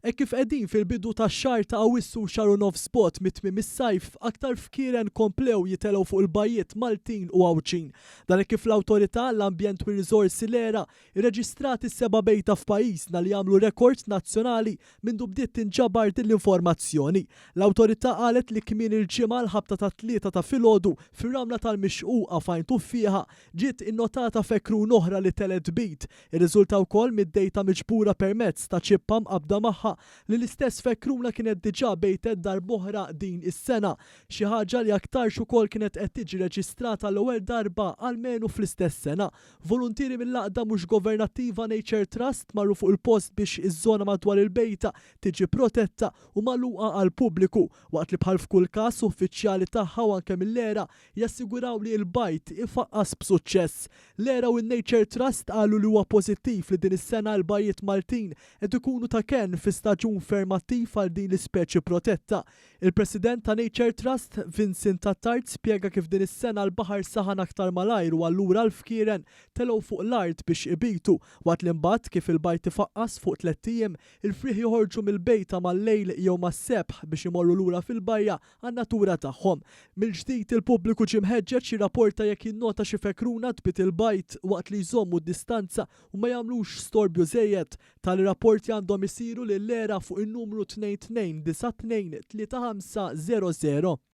E kif qegħdin fil-bidu tax-xahar ta' Awwissu xahar u nofs spot mit-tmiem is-sajf, aktar fkieren komplew jitelgħu fuq il-bajjiet Maltin u Għawċin. Dan kif l-Awtorità l-Ambjent u r-Riżorsi l-ERA irreġistrati s-seba' bejta f'pajjiżna li jagħmlu rekord nazzjonali mindu bdiet tinġabar din l-informazzjoni. L-Awtorità qalet li kmien il-ġimgħa l-ħabta ta' tlieta ta' filgħodu fir-ramla tal-Mixquqa fejn tuffieħa ġiet innotata fekrun oħra li telet bit. Irriżulta wkoll mid-dejta miġbura permezz ta' ċippa mqabbda magħha li l-istess fekruna kienet diġà bejtet darb'oħra din is-sena, xi ħaġa li aktarx ukoll kienet qed tiġi reġistrata l-ewwel darba almenu fl-istess sena. Voluntieri mill-għaqda mhux governattiva Nature Trust marru fuq il-post biex iż-żona madwar il-bejta tiġi protetta u magħluqa għall-pubbliku, waqt li bħal f'kull każ uffiċjali tagħha u anke mill-ERA jassiguraw li l-bajt ifaqqas b'suċċess. L-ERA u n-Nature Trust qalu li huwa pożittiv li din is-sena l-bajjiet Maltin qed ikunu ta' kenn fi staġun ferm attiv għal din l-ispeċi protetta. Il-President ta' Nature Trust, Vincent Tattart, spjega kif din is-sena l-baħar saħan aktar malajr u allura l-fkieren telgħu fuq l-art biex ibitu, waqt li mbagħad kif il-bajt ifaqqas fuq 3 ijiem, il-frieħ joħorġu mill-bejta mal-lejl jew mas-sebħ biex imorru lura fil-bajja għan-natura tagħhom. Mill-ġdid il-pubbliku ġie mħeġġeġ jirrapporta jekk jinnota xi fekruna tbit il-bajt waqt li jżommu d-distanza u ma jagħmlux storbju żejjed. Tali-rapporti għandhom isiru lil l-ERA fuq in-numru 2292 3500.